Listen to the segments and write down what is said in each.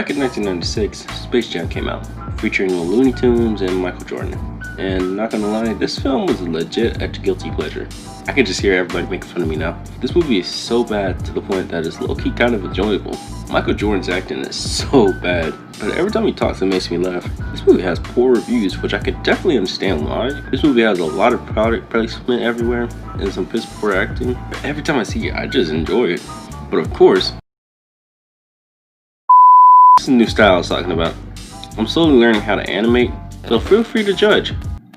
Back in 1996, Space Jam came out, featuring the Looney Tunes and Michael Jordan. And not gonna lie, this film was a legit guilty pleasure. I can just hear everybody making fun of me now. This movie is so bad to the point that it's low-key kind of enjoyable. Michael Jordan's acting is so bad, but every time he talks it makes me laugh. This movie has poor reviews, which I could definitely understand why. This movie has a lot of product placement everywhere and some piss poor acting. But every time I see it, I just enjoy it. But of course, this is the new style I was talking about. I'm slowly learning how to animate, so feel free to judge.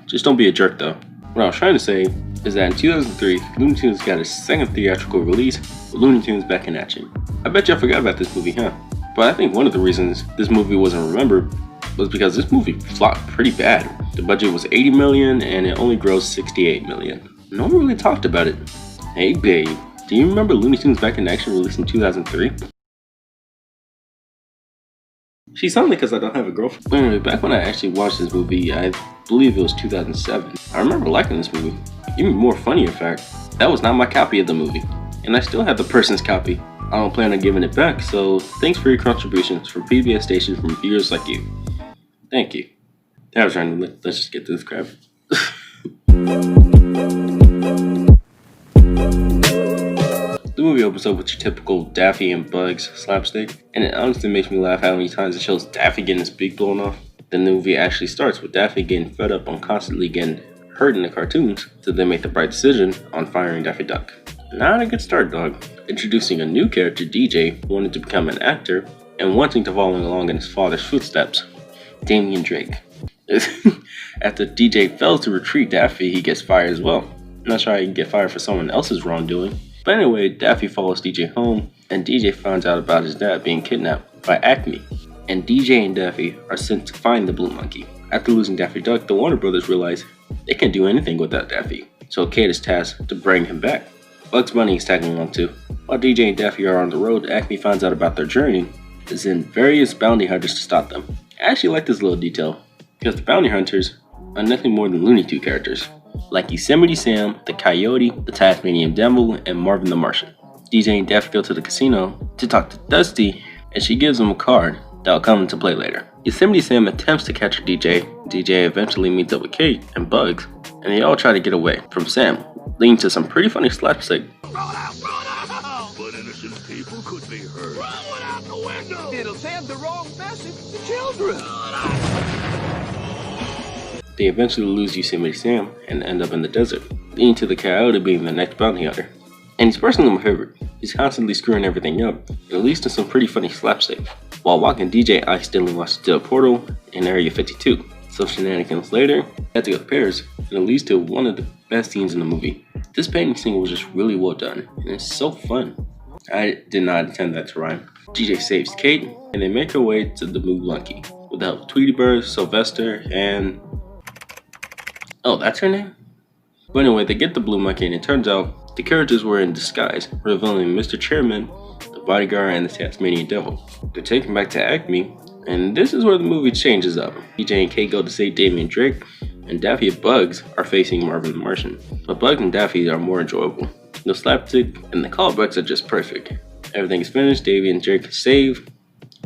Just don't be a jerk though. What I was trying to say is that in 2003, Looney Tunes got its second theatrical release, with Looney Tunes Back in Action. I bet y'all forgot about this movie, huh? But I think one of the reasons this movie wasn't remembered was because this movie flopped pretty bad. The budget was $80 million and it only grossed $68 million. No one really talked about it. Hey babe, do you remember Looney Tunes Back in Action released in 2003? She's telling me because I don't have a girlfriend. But anyway, back when I actually watched this movie, I believe it was 2007. I remember liking this movie. Even more funnier fact, that was not my copy of the movie. And I still have the person's copy. I don't plan on giving it back, so thanks for your contributions from PBS stations from viewers like you. Thank you. I was trying to let's just get to this crap. The movie opens up with your typical Daffy and Bugs slapstick, and it honestly makes me laugh how many times it shows Daffy getting his beak blown off. Then the movie actually starts with Daffy getting fed up on constantly getting hurt in the cartoons, so they make the bright decision on firing Daffy Duck. Not a good start, dog. Introducing a new character, DJ, who wanted to become an actor and wanting to follow along in his father's footsteps, Damian Drake. After DJ fails to retrieve Daffy, he gets fired as well. Not sure how he can get fired for someone else's wrongdoing. But anyway, Daffy follows DJ home, and DJ finds out about his dad being kidnapped by Acme. And DJ and Daffy are sent to find the Blue Monkey. After losing Daffy Duck, the Warner Brothers realize they can't do anything without Daffy, so Kate is tasked to bring him back. Bugs Bunny is tagging along too. While DJ and Daffy are on the road, Acme finds out about their journey and sends various bounty hunters to stop them. I actually like this little detail, because the bounty hunters are nothing more than Looney Tunes characters, like Yosemite Sam, the Coyote, the Tasmanian Devil, and Marvin the Martian. DJ and Daffy go to the casino to talk to Dusty, and she gives him a card that'll come into play later. Yosemite Sam attempts to catch DJ. DJ eventually meets up with Kate and Bugs, and they all try to get away from Sam, leading to some pretty funny slapstick. Roll out! But innocent people could be hurt. Throw it out the window! It'll send the wrong message to children. They eventually lose Yosemite Sam and end up in the desert, leading to the Coyote being the next bounty hunter. And he's personally my favorite. He's constantly screwing everything up, at least in some pretty funny slapstick. While walking, DJ accidentally wants to steal a portal in Area 52. Some shenanigans later, they had to go to Paris, and it leads to one of the best scenes in the movie. This painting scene was just really well done, and it's so fun. I did not intend that to rhyme. DJ saves Kate, and they make their way to the Blue Monkey, with the help of Tweety Bird, Sylvester, and... oh, that's her name? But anyway, they get the Blue Monkey, and it turns out the characters were in disguise, revealing Mr. Chairman, the Bodyguard, and the Tasmanian Devil. They're taken back to Acme, and this is where the movie changes up. DJ and Kate go to save Damian Drake, and Daffy and Bugs are facing Marvin the Martian. But Bugs and Daffy are more enjoyable. The slapstick and the callbacks are just perfect. Everything is finished, Davy and Drake is saved,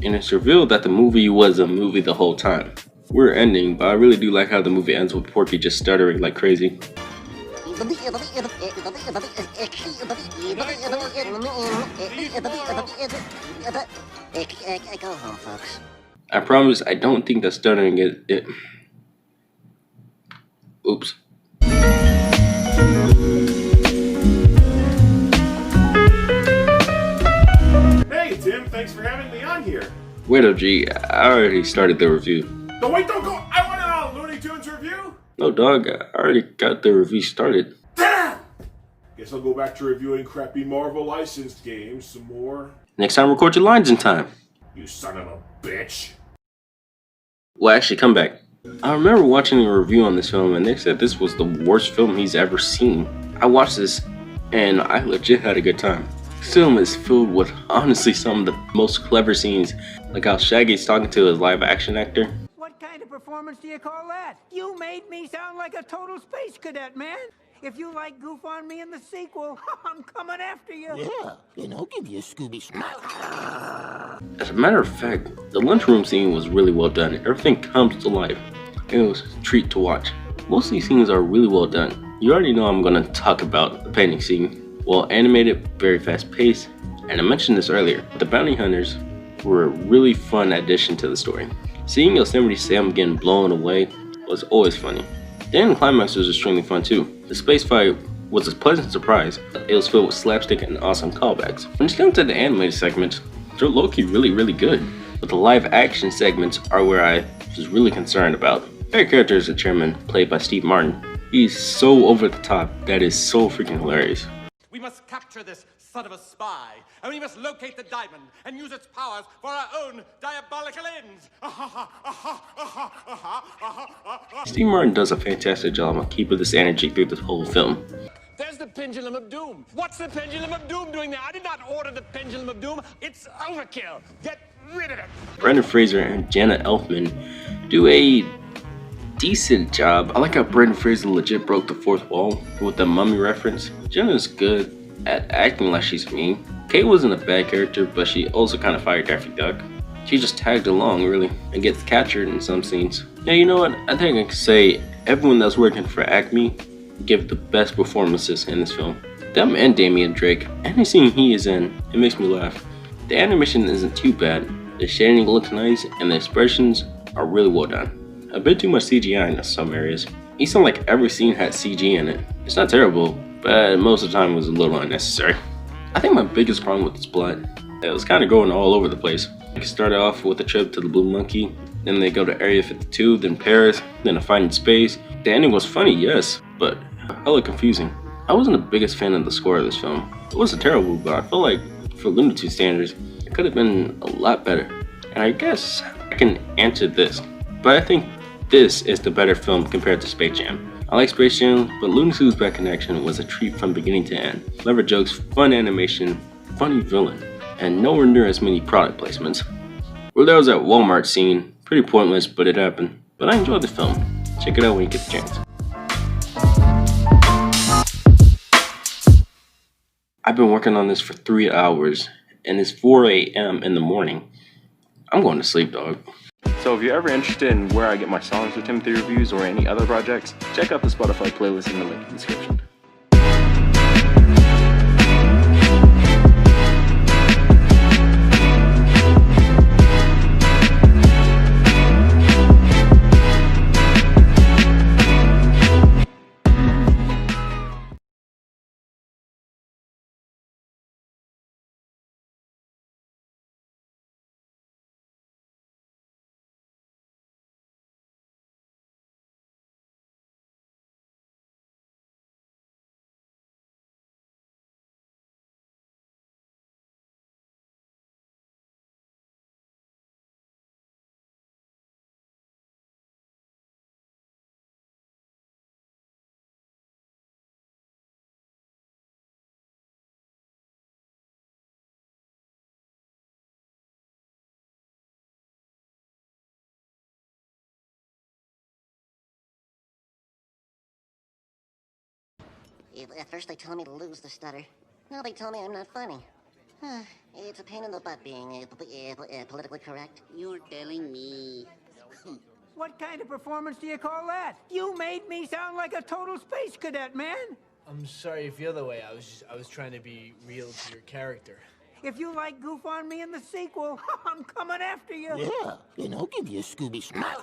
and it's revealed that the movie was a movie the whole time. We're ending, but I really do like how the movie ends with Porky just stuttering like crazy. Go home, folks. I promise I don't think that stuttering is it. Oops. Hey Tim, thanks for having me on here. Wait up, G. I already started the review. No, wait, don't go. I want a Looney Tunes review. No, dog. I already got the review started. Damn! Guess I'll go back to reviewing crappy Marvel licensed games some more. Next time, record your lines in time. You son of a bitch. Well, actually, come back. I remember watching a review on this film, and they said this was the worst film he's ever seen. I watched this, and I legit had a good time. This film is filled with, honestly, some of the most clever scenes, like how Shaggy's talking to his live-action actor. What kind of performance do you call that? You made me sound like a total space cadet, man. If you like Goof on Me in the sequel, I'm coming after you. Yeah, and I'll give you a Scooby Snack. As a matter of fact, the lunchroom scene was really well done. Everything comes to life. It was a treat to watch. Most of these scenes are really well done. You already know I'm going to talk about the painting scene. Well animated, very fast paced, and I mentioned this earlier, the bounty hunters were a really fun addition to the story. Seeing Yosemite Sam getting blown away was always funny. The end climax was extremely fun too. The space fight was a pleasant surprise. It was filled with slapstick and awesome callbacks. When it comes to the animated segments, they're low-key really good. But the live action segments are where I was really concerned about. Favorite character is the chairman, played by Steve Martin. He's so over the top that is so freaking hilarious. We must capture this son of a spy, and we must locate the diamond and use its powers for our own diabolical ends. Steve Martin does a fantastic job of keeping this energy through the whole film. There's the pendulum of doom. What's the pendulum of doom doing there? I did not order the pendulum of doom. It's overkill. Get rid of it. Brendan Fraser and Jenna Elfman do a decent job. I like how Brendan Fraser legit broke the fourth wall with the mummy reference. Jenna's good at acting like she's mean. Kate wasn't a bad character, but she also kind of fired Daffy Duck. She just tagged along really and gets captured in some scenes. Yeah, you know what? I think I can say everyone that's working for Acme give the best performances in this film. Them and Damian Drake. Any scene he is in, it makes me laugh. The animation isn't too bad. The shading looks nice and the expressions are really well done. A bit too much CGI in some areas. It sounded like every scene had CG in it. It's not terrible, but most of the time it was a little unnecessary. I think my biggest problem with this plot, it was kind of going all over the place. It started off with a trip to the Blue Monkey, then they go to Area 52, then Paris, then a fight in space. The ending was funny, yes, but hella confusing. I wasn't the biggest fan of the score of this film. It wasn't terrible, but I feel like for Looney Tunes standards, it could have been a lot better. And I guess I can answer this, but I think this is the better film compared to Space Jam. I like Space Jam, but Looney Tunes Back in Action was a treat from beginning to end. Clever jokes, fun animation, funny villain, and nowhere near as many product placements. Where there was that Walmart scene, pretty pointless, but it happened. But I enjoyed the film. Check it out when you get the chance. I've been working on this for 3 hours, and it's 4 a.m. in the morning. I'm going to sleep, dog. So if you're ever interested in where I get my songs with Timothy reviews or any other projects, check out the Spotify playlist in the link in the description. At first they told me to lose the stutter. Now they tell me I'm not funny. It's a pain in the butt being politically correct. You're telling me. What kind of performance do you call that? You made me sound like a total space cadet, man. I'm sorry you feel that way. I was trying to be real to your character. If you like Goof on Me in the sequel, I'm coming after you. Yeah, and I'll give you a Scooby Snack.